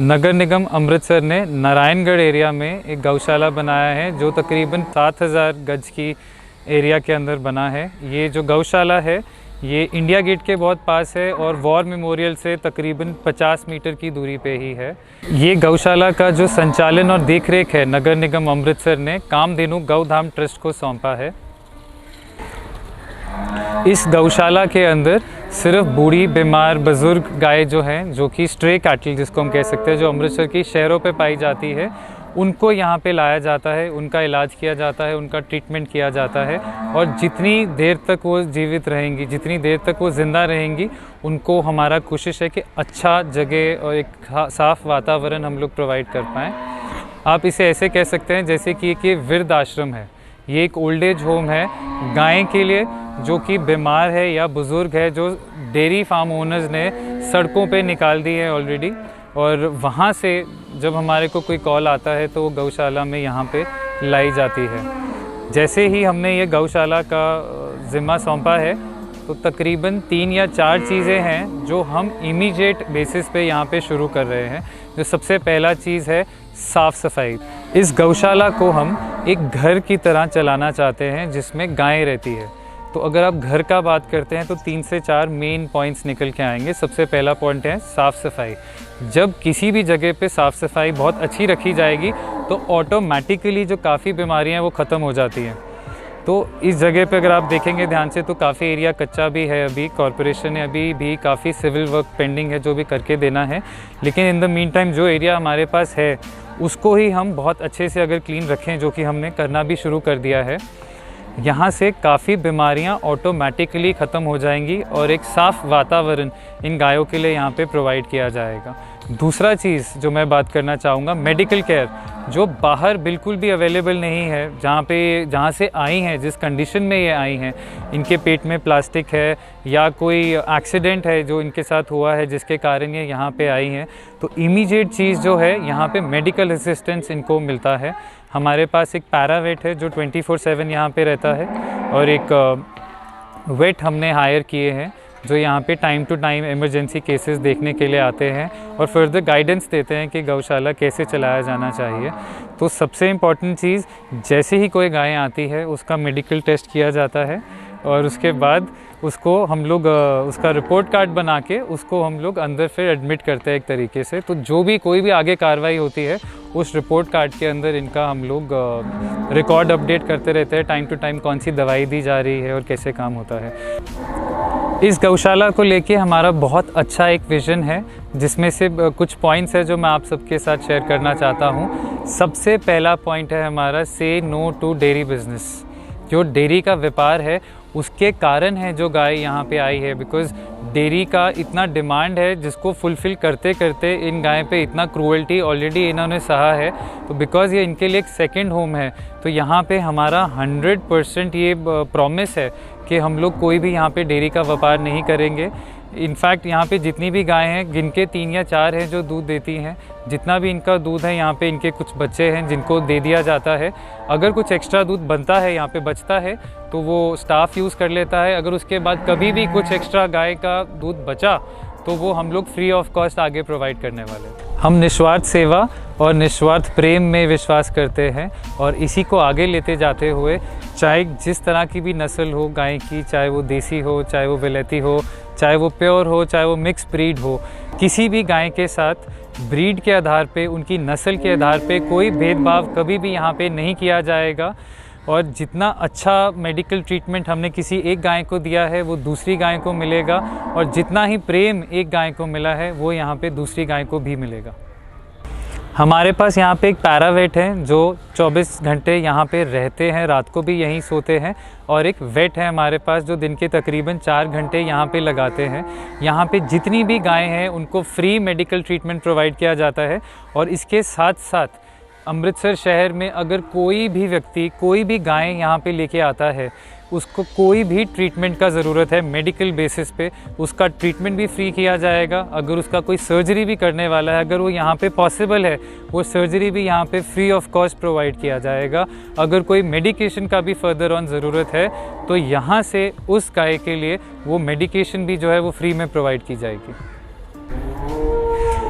नगर निगम अमृतसर ने नारायणगढ़ एरिया में एक गौशाला बनाया है जो तकरीबन 7000 गज की एरिया के अंदर बना है। ये जो गौशाला है ये इंडिया गेट के बहुत पास है और वॉर मेमोरियल से तकरीबन 50 मीटर की दूरी पे ही है। ये गौशाला का जो संचालन और देखरेख है नगर निगम अमृतसर ने कामधेनु गौधाम ट्रस्ट को सौंपा है। इस गौशाला के अंदर सिर्फ बूढ़ी बीमार बुजुर्ग गाय जो हैं, जो कि स्ट्रे कैटल जिसको हम कह सकते हैं, जो अमृतसर की शहरों पे पाई जाती है, उनको यहाँ पे लाया जाता है, उनका इलाज किया जाता है, उनका ट्रीटमेंट किया जाता है और जितनी देर तक वो जीवित रहेंगी, जितनी देर तक वो ज़िंदा रहेंगी, उनको हमारा कोशिश है कि अच्छा जगह और एक साफ़ वातावरण हम लोग प्रोवाइड कर पाएँ। आप इसे ऐसे कह सकते हैं जैसे कि एक वृद्ध आश्रम है, ये एक ओल्ड एज होम है गाय के लिए जो कि बीमार है या बुज़ुर्ग है, जो डेयरी फार्म ओनर्स ने सड़कों पे निकाल दी है ऑलरेडी। और वहाँ से जब हमारे को कोई कॉल आता है तो वो गौशाला में यहाँ पे लाई जाती है। जैसे ही हमने ये गौशाला का ज़िम्मा सौंपा है तो तकरीबन 3 या 4 चीज़ें हैं जो हम इमीडिएट बेसिस पे यहाँ पे शुरू कर रहे हैं। जो सबसे पहला चीज़ है साफ़ सफाई। इस गौशाला को हम एक घर की तरह चलाना चाहते हैं जिसमें गायें रहती है। तो अगर आप घर का बात करते हैं तो 3 से 4 मेन पॉइंट्स निकल के आएंगे। सबसे पहला पॉइंट है साफ़ सफाई। जब किसी भी जगह पे साफ़ सफाई बहुत अच्छी रखी जाएगी तो ऑटोमेटिकली जो काफ़ी बीमारियां हैं वो ख़त्म हो जाती हैं। तो इस जगह पे अगर आप देखेंगे ध्यान से तो काफ़ी एरिया कच्चा भी है, अभी कॉरपोरेशन ने अभी भी काफ़ी सिविल वर्क पेंडिंग है जो भी करके देना है। लेकिन इन द मीन टाइम जो एरिया हमारे पास है उसको ही हम बहुत अच्छे से अगर क्लीन रखें, जो कि हमने करना भी शुरू कर दिया है, यहाँ से काफ़ी बीमारियाँ ऑटोमेटिकली ख़त्म हो जाएंगी और एक साफ़ वातावरण इन गायों के लिए यहाँ पे प्रोवाइड किया जाएगा। दूसरा चीज़ जो मैं बात करना चाहूँगा, मेडिकल केयर जो बाहर बिल्कुल भी अवेलेबल नहीं है। जहाँ से आई हैं, जिस कंडीशन में ये आई हैं, इनके पेट में प्लास्टिक है या कोई एक्सीडेंट है जो इनके साथ हुआ है जिसके कारण ये यहाँ पे आई हैं, तो इमीडिएट चीज़ जो है यहाँ पे मेडिकल असिस्टेंस इनको मिलता है। हमारे पास एक पैरावेट है जो 24/7 यहाँ पे रहता है और एक वेट हमने हायर किए हैं जो यहाँ पे time to time emergency cases देखने के लिए आते हैं और फर्दर गाइडेंस देते हैं कि गौशाला कैसे चलाया जाना चाहिए। तो सबसे इम्पॉर्टेंट चीज़, जैसे ही कोई गाय आती है उसका मेडिकल टेस्ट किया जाता है और उसके बाद उसको हम लोग उसका रिपोर्ट कार्ड बना के उसको हम लोग अंदर फिर एडमिट करते हैं एक तरीके से। तो जो भी कोई भी आगे कार्रवाई होती है उस रिपोर्ट कार्ड के अंदर इनका हम लोग रिकॉर्ड अपडेट करते रहते हैं, टाइम टू टाइम कौन सी दवाई दी जा रही है और कैसे काम होता है। इस गौशाला को लेके हमारा बहुत अच्छा एक विज़न है जिसमें से कुछ पॉइंट्स है जो मैं आप सबके साथ शेयर करना चाहता हूँ। सबसे पहला पॉइंट है हमारा से नो टू डेयरी बिज़नेस। जो डेयरी का व्यापार है उसके कारण है जो गाय यहाँ पे आई है, बिकॉज़ डेयरी का इतना डिमांड है जिसको फुलफ़िल करते करते इन गाय पे इतना क्रूअल्टी ऑलरेडी इन्होंने सहा है। तो बिकॉज़ ये इनके लिए एक सेकंड होम है तो यहाँ पे हमारा 100% ये प्रॉमिस है कि हम लोग कोई भी यहाँ पे डेयरी का व्यापार नहीं करेंगे। इनफैक्ट यहाँ पे जितनी भी गायें हैं, गिनके 3 या 4 हैं जो दूध देती हैं, जितना भी इनका दूध है यहाँ पे इनके कुछ बच्चे हैं जिनको दे दिया जाता है। अगर कुछ एक्स्ट्रा दूध बनता है यहाँ पे बचता है तो वो स्टाफ यूज़ कर लेता है। अगर उसके बाद कभी भी कुछ एक्स्ट्रा गाय का दूध बचा तो वो हम लोग फ्री ऑफ कॉस्ट आगे प्रोवाइड करने वाले हैं। हम निस्वार्थ सेवा और निस्वार्थ प्रेम में विश्वास करते हैं और इसी को आगे लेते जाते हुए चाहे जिस तरह की भी नस्ल हो गाय की, चाहे वो देसी हो, चाहे वो विलेती हो, चाहे वो प्योर हो, चाहे वो मिक्स ब्रीड हो, किसी भी गाय के साथ ब्रीड के आधार पे, उनकी नस्ल के आधार पे कोई भेदभाव कभी भी यहाँ पे नहीं किया जाएगा। और जितना अच्छा मेडिकल ट्रीटमेंट हमने किसी एक गाय को दिया है वो दूसरी गाय को मिलेगा और जितना ही प्रेम एक गाय को मिला है वो यहाँ पे दूसरी गाय को भी मिलेगा। हमारे पास यहाँ पे एक पैरावेट है जो 24 घंटे यहाँ पे रहते हैं, रात को भी यहीं सोते हैं, और एक वेट है हमारे पास जो दिन के तकरीबन 4 घंटे यहाँ पे लगाते हैं। यहाँ पे जितनी भी गायें हैं उनको फ्री मेडिकल ट्रीटमेंट प्रोवाइड किया जाता है। और इसके साथ साथ अमृतसर शहर में अगर कोई भी व्यक्ति कोई भी गाय यहाँ पे लेके आता है, उसको कोई भी ट्रीटमेंट का ज़रूरत है मेडिकल बेसिस पे, उसका ट्रीटमेंट भी फ्री किया जाएगा। अगर उसका कोई सर्जरी भी करने वाला है, अगर वो यहाँ पे पॉसिबल है, वो सर्जरी भी यहाँ पे फ्री ऑफ कॉस्ट प्रोवाइड किया जाएगा। अगर कोई मेडिकेशन का भी फर्दर ऑन ज़रूरत है तो यहाँ से उस गाय के लिए वो मेडिकेशन भी जो है वो फ्री में प्रोवाइड की जाएगी।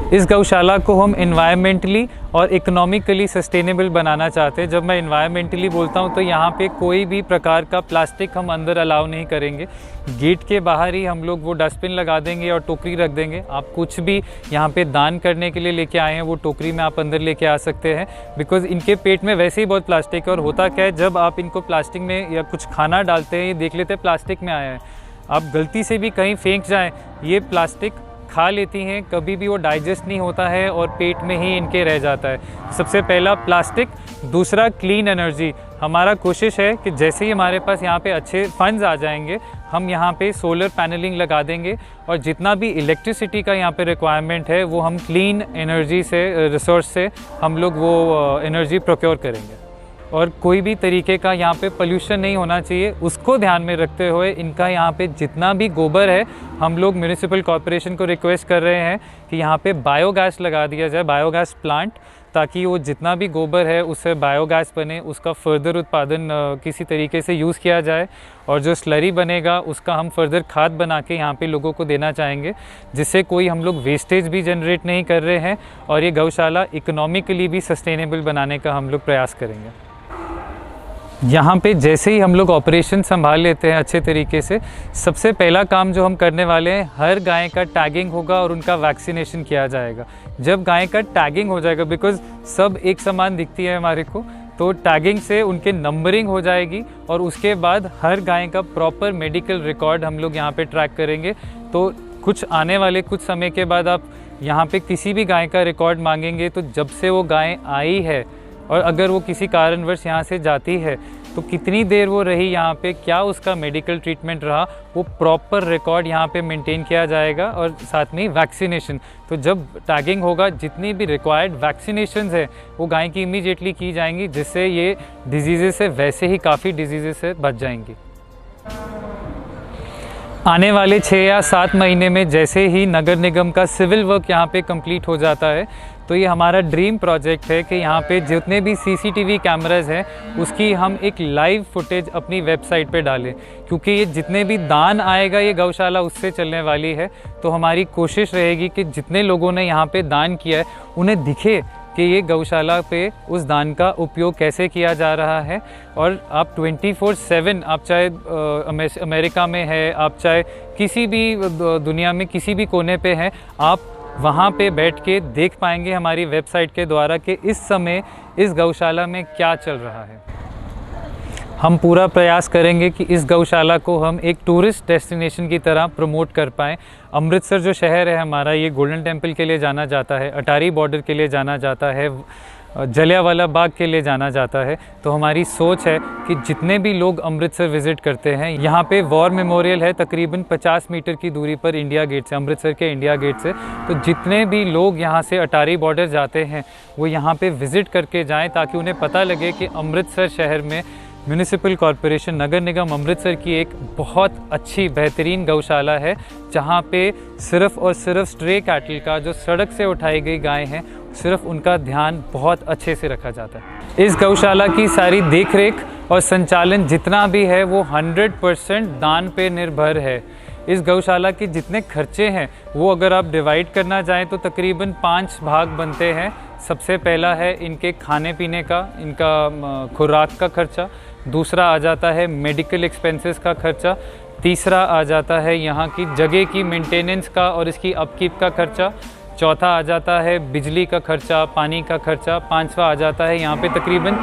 इस गौशाला को हम इन्वायरमेंटली और इकोनॉमिकली सस्टेनेबल बनाना चाहते हैं। जब मैं इन्वायरमेंटली बोलता हूँ तो यहाँ पे कोई भी प्रकार का प्लास्टिक हम अंदर अलाउ नहीं करेंगे। गेट के बाहर ही हम लोग वो डस्टबिन लगा देंगे और टोकरी रख देंगे। आप कुछ भी यहाँ पे दान करने के लिए लेके आए हैं वो टोकरी में आप अंदर लेके आ सकते हैं, बिकॉज़ इनके पेट में वैसे ही बहुत प्लास्टिक है। और होता क्या है, जब आप इनको प्लास्टिक में या कुछ खाना डालते हैं, ये देख लेते हैं प्लास्टिक में आया है, आप गलती से भी कहीं फेंक जाएँ, ये प्लास्टिक खा लेती हैं, कभी भी वो डाइजेस्ट नहीं होता है और पेट में ही इनके रह जाता है। सबसे पहला प्लास्टिक, दूसरा क्लीन एनर्जी। हमारा कोशिश है कि जैसे ही हमारे पास यहाँ पे अच्छे फंड्स आ जाएंगे, हम यहाँ पे सोलर पैनलिंग लगा देंगे और जितना भी इलेक्ट्रिसिटी का यहाँ पे रिक्वायरमेंट है वो हम क्लीन एनर्जी से, रिसोर्स से हम लोग वो एनर्जी प्रोक्योर करेंगे। और कोई भी तरीके का यहाँ पे पोल्यूशन नहीं होना चाहिए, उसको ध्यान में रखते हुए इनका यहाँ पे जितना भी गोबर है, हम लोग म्यूनिसिपल कॉर्पोरेशन को रिक्वेस्ट कर रहे हैं कि यहाँ पे बायोगैस लगा दिया जाए, बायोगैस प्लांट, ताकि वो जितना भी गोबर है उससे बायोगैस बने, उसका फर्दर उत्पादन किसी तरीके से यूज़ किया जाए। और जो स्लरी बनेगा उसका हम फर्दर खाद बना के यहाँ पे लोगों को देना चाहेंगे, जिससे कोई हम लोग वेस्टेज भी जनरेट नहीं कर रहे हैं और ये गौशाला इकोनॉमिकली भी सस्टेनेबल बनाने का हम लोग प्रयास करेंगे। यहाँ पे जैसे ही हम लोग ऑपरेशन संभाल लेते हैं अच्छे तरीके से, सबसे पहला काम जो हम करने वाले हैं, हर गाय का टैगिंग होगा और उनका वैक्सीनेशन किया जाएगा। जब गाय का टैगिंग हो जाएगा, बिकॉज़ सब एक समान दिखती है हमारे को, तो टैगिंग से उनके नंबरिंग हो जाएगी और उसके बाद हर गाय का प्रॉपर मेडिकल रिकॉर्ड हम लोग यहाँ पे ट्रैक करेंगे। तो कुछ आने वाले कुछ समय के बाद आप यहाँ पे किसी भी गाय का रिकॉर्ड मांगेंगे तो जब से वो गाय आई है और अगर वो किसी कारणवश यहाँ से जाती है तो कितनी देर वो रही यहाँ पे, क्या उसका मेडिकल ट्रीटमेंट रहा, वो प्रॉपर रिकॉर्ड यहाँ पे मेंटेन किया जाएगा। और साथ में वैक्सीनेशन, तो जब टैगिंग होगा जितनी भी रिक्वायर्ड वैक्सीनेशंस है वो गाय की इमीडिएटली की जाएंगी, जिससे ये डिजीज़ से, वैसे ही काफ़ी डिजीज़ से बच जाएंगी। आने वाले 6 या 7 महीने में जैसे ही नगर निगम का सिविल वर्क यहाँ पे कंप्लीट हो जाता है, तो ये हमारा ड्रीम प्रोजेक्ट है कि यहाँ पे जितने भी सीसीटीवी कैमरास हैं उसकी हम एक लाइव फुटेज अपनी वेबसाइट पे डालें, क्योंकि ये जितने भी दान आएगा ये गौशाला उससे चलने वाली है। तो हमारी कोशिश रहेगी कि जितने लोगों ने यहाँ पे दान किया है उन्हें दिखे कि ये गौशाला पे उस दान का उपयोग कैसे किया जा रहा है। और आप 24/7, आप चाहे अमेरिका में है, आप चाहे किसी भी दुनिया में किसी भी कोने पे हैं, आप वहाँ पे बैठ के देख पाएंगे हमारी वेबसाइट के द्वारा कि इस समय इस गौशाला में क्या चल रहा है। हम पूरा प्रयास करेंगे कि इस गौशाला को हम एक टूरिस्ट डेस्टिनेशन की तरह प्रमोट कर पाएँ। अमृतसर जो शहर है हमारा, ये गोल्डन टेम्पल के लिए जाना जाता है, अटारी बॉर्डर के लिए जाना जाता है, जलियांवाला बाग के लिए जाना जाता है। तो हमारी सोच है कि जितने भी लोग अमृतसर विज़िट करते हैं, यहाँ पे वॉर मेमोरियल है तकरीबन 50 मीटर की दूरी पर इंडिया गेट से, अमृतसर के इंडिया गेट से। तो जितने भी लोग यहाँ से अटारी बॉर्डर जाते हैं वो यहाँ पे विज़िट करके जाएं, ताकि उन्हें पता लगे कि अमृतसर शहर में म्यूनिसिपल कॉर्पोरेशन, नगर निगम अमृतसर की एक बहुत अच्छी बेहतरीन गौशाला है, जहाँ पे सिर्फ़ और सिर्फ स्ट्रे कैटल का, जो सड़क से उठाई गई गाय हैं, सिर्फ उनका ध्यान बहुत अच्छे से रखा जाता है। इस गौशाला की सारी देखरेख और संचालन जितना भी है वो 100% दान पे निर्भर है। इस गौशाला के जितने खर्चे हैं वो अगर आप डिवाइड करना चाहें तो तकरीबन 5 भाग बनते हैं। सबसे पहला है इनके खाने पीने का, इनका खुराक का खर्चा। दूसरा आ जाता है मेडिकल एक्सपेंसेस का खर्चा। तीसरा आ जाता है यहाँ की जगह की मेंटेनेंस का और इसकी अपकीप का खर्चा। चौथा आ जाता है बिजली का खर्चा, पानी का खर्चा। पांचवा आ जाता है यहाँ पे तकरीबन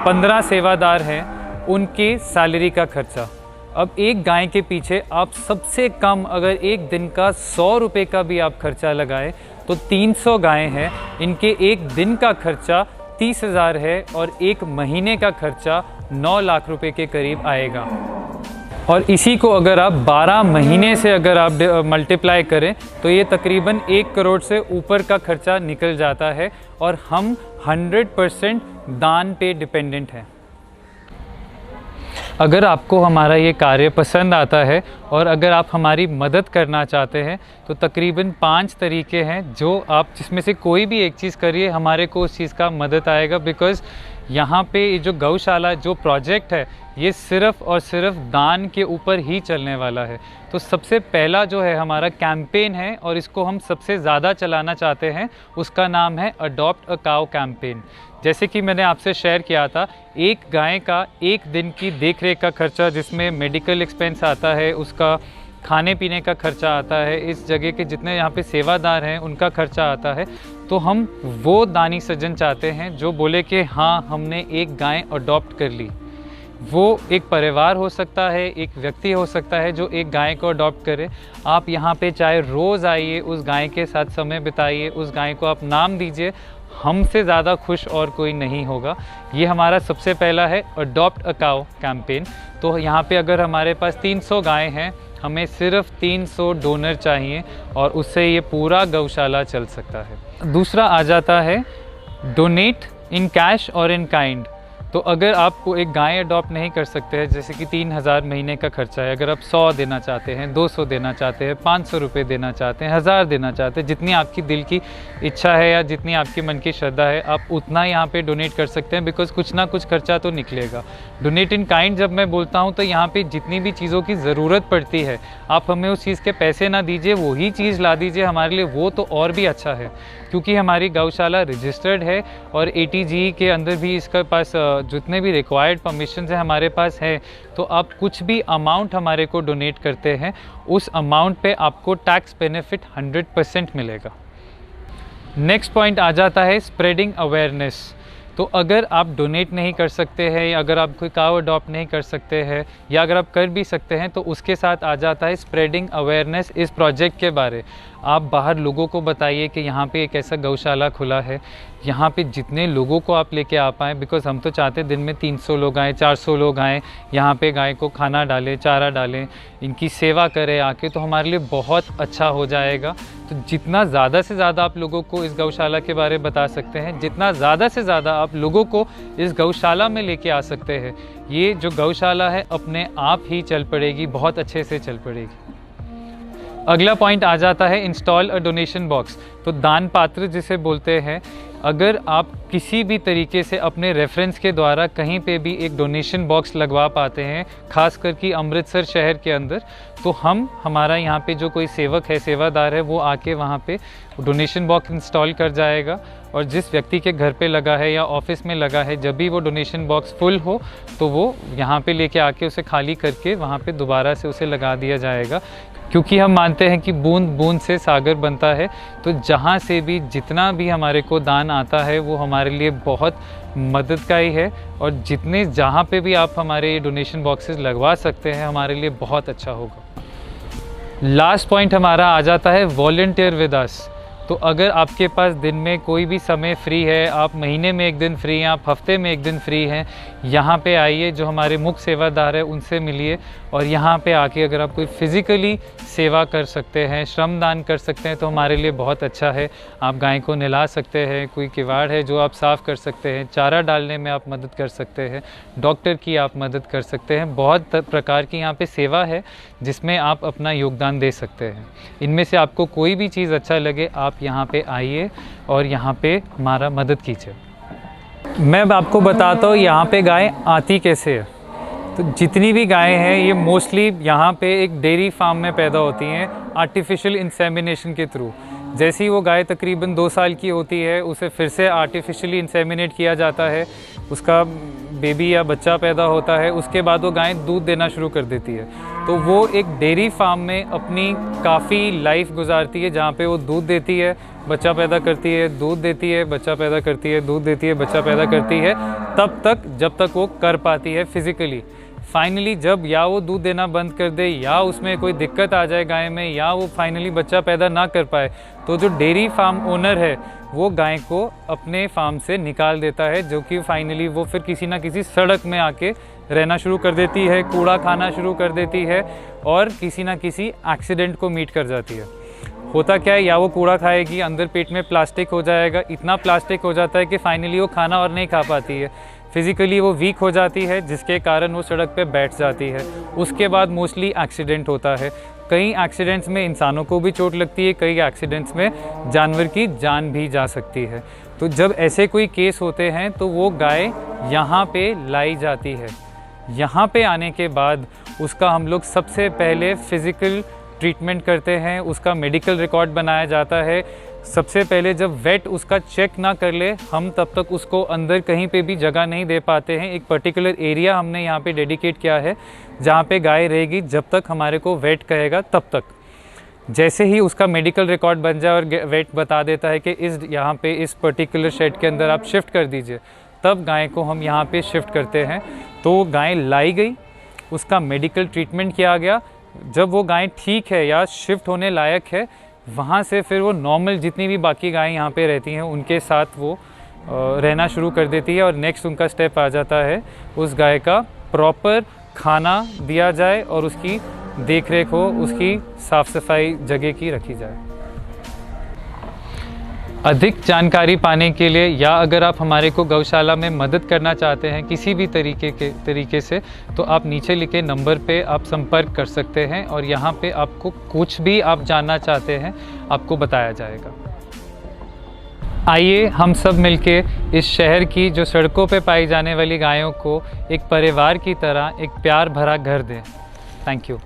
15 सेवादार हैं, उनकी सैलरी का खर्चा। अब एक गाय के पीछे आप सबसे कम अगर एक दिन का 100 रुपये का भी आप खर्चा लगाएं तो 300 गायें हैं, इनके एक दिन का खर्चा 30,000 है और एक महीने का खर्चा 9 लाख रुपए के करीब आएगा। और इसी को अगर आप 12 महीने से अगर आप मल्टीप्लाई करें तो ये तकरीबन 1 करोड़ से ऊपर का खर्चा निकल जाता है। और हम 100% दान पे डिपेंडेंट हैं। अगर आपको हमारा ये कार्य पसंद आता है और अगर आप हमारी मदद करना चाहते हैं तो तकरीबन 5 तरीके हैं जो आप, जिसमें से कोई भी एक चीज़ करिए, हमारे को उस चीज़ का मदद आएगा। बिकॉज़ यहाँ पे ये जो गौशाला जो प्रोजेक्ट है ये सिर्फ़ और सिर्फ दान के ऊपर ही चलने वाला है। तो सबसे पहला जो है हमारा कैंपेन है और इसको हम सबसे ज़्यादा चलाना चाहते हैं, उसका नाम है अडॉप्ट अ काऊ कैंपेन। जैसे कि मैंने आपसे शेयर किया था, एक गाय का एक दिन की देखरेख का खर्चा, जिसमें मेडिकल एक्सपेंस आता है, उसका खाने पीने का खर्चा आता है, इस जगह के जितने यहाँ पे सेवादार हैं उनका खर्चा आता है। तो हम वो दानी सज्जन चाहते हैं जो बोले कि हाँ हमने एक गाय अडॉप्ट कर ली। वो एक परिवार हो सकता है, एक व्यक्ति हो सकता है जो एक गाय को अडॉप्ट करे। आप यहाँ पे चाहे रोज़ आइए, उस गाय के साथ समय बिताइए, उस गाय को आप नाम दीजिए, हमसे ज़्यादा खुश और कोई नहीं होगा। ये हमारा सबसे पहला है अडॉप्ट अ काऊ कैंपेन। तो यहाँ पे अगर हमारे पास 300 गाय हैं, हमें सिर्फ 300 डोनर चाहिए और उससे ये पूरा गौशाला चल सकता है। दूसरा आ जाता है डोनेट इन कैश और इन काइंड। तो अगर आपको एक गाय अडॉप्ट नहीं कर सकते हैं, जैसे कि 3000 महीने का खर्चा है, अगर आप 100 देना चाहते हैं, 200 देना चाहते हैं, 500 रुपये देना चाहते हैं, 1000 देना चाहते हैं, जितनी आपकी दिल की इच्छा है या जितनी आपकी मन की श्रद्धा है, आप उतना यहाँ पे डोनेट कर सकते हैं। बिकॉज कुछ ना कुछ खर्चा तो निकलेगा। डोनेट इन काइंड जब मैं बोलता हूँ तो यहाँ पे जितनी भी चीज़ों की ज़रूरत पड़ती है, आप हमें उस चीज़ के पैसे ना दीजिए, वही चीज़ ला दीजिए हमारे लिए, वो तो और भी अच्छा है। क्योंकि हमारी गौशाला रजिस्टर्ड है और ATG के अंदर भी इसके पास जितने भी रिक्वायर्ड परमिशंस हैं हमारे पास है। तो आप कुछ भी अमाउंट हमारे को डोनेट करते हैं, उस अमाउंट पे आपको टैक्स बेनिफिट 100% मिलेगा। नेक्स्ट पॉइंट आ जाता है स्प्रेडिंग अवेयरनेस। तो अगर आप डोनेट नहीं कर सकते हैं, या अगर आप कोई काऊ अडॉप्ट नहीं कर सकते हैं, या अगर आप कर भी सकते हैं, तो उसके साथ आ जाता है स्प्रेडिंग अवेयरनेस इस प्रोजेक्ट के बारे। आप बाहर लोगों को बताइए कि यहाँ पे एक ऐसा गौशाला खुला है, यहाँ पे जितने लोगों को आप लेके आ पाएँ। बिकॉज हम तो चाहते हैं दिन में 300 लोग आएँ, 400 लोग आएँ, यहाँ पे गाय को खाना डालें, चारा डालें, इनकी सेवा करें आके, तो हमारे लिए बहुत अच्छा हो जाएगा। तो जितना ज़्यादा से ज़्यादा आप लोगों को इस गौशाला के बारे में बता सकते हैं, जितना ज़्यादा से ज़्यादा आप लोगों को इस गौशाला में लेके आ सकते हैं, ये जो गौशाला है अपने आप ही चल पड़ेगी, बहुत अच्छे से चल पड़ेगी। अगला पॉइंट आ जाता है इंस्टॉल अ डोनेशन बॉक्स। तो दान पात्र जिसे बोलते हैं, अगर आप किसी भी तरीके से अपने रेफरेंस के द्वारा कहीं पे भी एक डोनेशन बॉक्स लगवा पाते हैं, खास करके अमृतसर शहर के अंदर, तो हमारा यहाँ पे जो कोई सेवक है, सेवादार है, वो आके वहाँ पे डोनेशन बॉक्स इंस्टॉल कर जाएगा। और जिस व्यक्ति के घर पे लगा है या ऑफिस में लगा है, जब भी वो डोनेशन बॉक्स फुल हो तो वो यहाँ पे लेके आके उसे खाली करके वहाँ पे दोबारा से उसे लगा दिया जाएगा। क्योंकि हम मानते हैं कि बूंद बूंद से सागर बनता है। तो जहाँ से भी जितना भी हमारे को दान आता है वो हमारे लिए बहुत मददगारी है। और जितने जहाँ पे भी आप हमारे ये डोनेशन बॉक्सेस लगवा सकते हैं, हमारे लिए बहुत अच्छा होगा। लास्ट पॉइंट हमारा आ जाता है वॉलंटियर विद अस। तो अगर आपके पास दिन में कोई भी समय फ्री है, आप महीने में एक दिन फ्री हैं, आप हफ्ते में एक दिन फ्री हैं, यहाँ पे आइए, जो हमारे मुख्य सेवादार है उनसे मिलिए। और यहाँ पे आके अगर आप कोई फिज़िकली सेवा कर सकते हैं, श्रमदान कर सकते हैं, तो हमारे लिए बहुत अच्छा है। आप गाय को नहला सकते हैं, कोई किवाड़ है जो आप साफ़ कर सकते हैं, चारा डालने में आप मदद कर सकते हैं, डॉक्टर की आप मदद कर सकते हैं। बहुत प्रकार की यहाँ पे सेवा है जिसमें आप अपना योगदान दे सकते हैं। इनमें से आपको कोई भी चीज़ अच्छा लगे, आप यहाँ पे आइए और यहाँ पे हमारा मदद कीजिए। मैं आपको बताता हूँ यहाँ पे गाय आती कैसे है। तो जितनी भी गायें हैं ये मोस्टली यहाँ पे एक डेयरी फार्म में पैदा होती हैं आर्टिफिशियल इंसेमिनेशन के थ्रू। जैसे ही वो गाय तकरीबन 2 साल की होती है, उसे फिर से आर्टिफिशियली इंसेमिनेट किया जाता है, उसका बेबी या बच्चा पैदा होता है, उसके बाद वो गाय दूध देना शुरू कर देती है। तो वो एक डेयरी फार्म में अपनी काफ़ी लाइफ गुजारती है, जहाँ पे वो दूध देती है, बच्चा पैदा करती है, दूध देती है, बच्चा पैदा करती है, दूध देती है, बच्चा पैदा करती है, तब तक जब तक वो कर पाती है फिज़िकली। फाइनली जब या वो दूध देना बंद कर दे, या उसमें कोई दिक्कत आ जाए गाय में, या वो फाइनली बच्चा पैदा ना कर पाए, तो जो डेयरी फार्म ओनर है वो गाय को अपने फार्म से निकाल देता है, जो कि फाइनली वो फिर किसी ना किसी सड़क में आके रहना शुरू कर देती है, कूड़ा खाना शुरू कर देती है और किसी ना किसी एक्सीडेंट को मीट कर जाती है। होता क्या है, या वो कूड़ा खाएगी, अंदर पेट में प्लास्टिक हो जाएगा, इतना प्लास्टिक हो जाता है कि फाइनली वो खाना और नहीं खा पाती है, फिज़िकली वो वीक हो जाती है, जिसके कारण वो सड़क पे बैठ जाती है। उसके बाद मोस्टली एक्सीडेंट होता है। कई एक्सीडेंट्स में इंसानों को भी चोट लगती है, कई एक्सीडेंट्स में जानवर की जान भी जा सकती है। तो जब ऐसे कोई केस होते हैं तो वो गाय यहाँ पे लाई जाती है। यहाँ पे आने के बाद उसका हम लोग सबसे पहले फ़िज़िकल ट्रीटमेंट करते हैं, उसका मेडिकल रिकॉर्ड बनाया जाता है। सबसे पहले जब वेट उसका चेक ना कर ले, हम तब तक उसको अंदर कहीं पे भी जगह नहीं दे पाते हैं। एक पर्टिकुलर एरिया हमने यहाँ पे डेडिकेट किया है जहाँ पे गाय रहेगी जब तक हमारे को वेट कहेगा तब तक। जैसे ही उसका मेडिकल रिकॉर्ड बन जाए और वेट बता देता है कि यहाँ पे इस पर्टिकुलर शेड के अंदर आप शिफ्ट कर दीजिए, तब गाय को हम यहाँ पे शिफ्ट करते हैं। तो गाय लाई गई, उसका मेडिकल ट्रीटमेंट किया गया। जब वो गाय ठीक है या शिफ्ट होने लायक है, वहाँ से फिर वो नॉर्मल जितनी भी बाकी गायें यहाँ पे रहती हैं उनके साथ वो रहना शुरू कर देती है। और नेक्स्ट उनका स्टेप आ जाता है उस गाय का प्रॉपर खाना दिया जाए और उसकी देख रेख हो, उसकी साफ़ सफाई जगह की रखी जाए। अधिक जानकारी पाने के लिए या अगर आप हमारे को गौशाला में मदद करना चाहते हैं किसी भी तरीके से, तो आप नीचे लिखे नंबर पे आप संपर्क कर सकते हैं और यहाँ पे आपको कुछ भी आप जानना चाहते हैं आपको बताया जाएगा। आइए हम सब मिलके इस शहर की जो सड़कों पे पाई जाने वाली गायों को एक परिवार की तरह एक प्यार भरा घर दें। Thank you.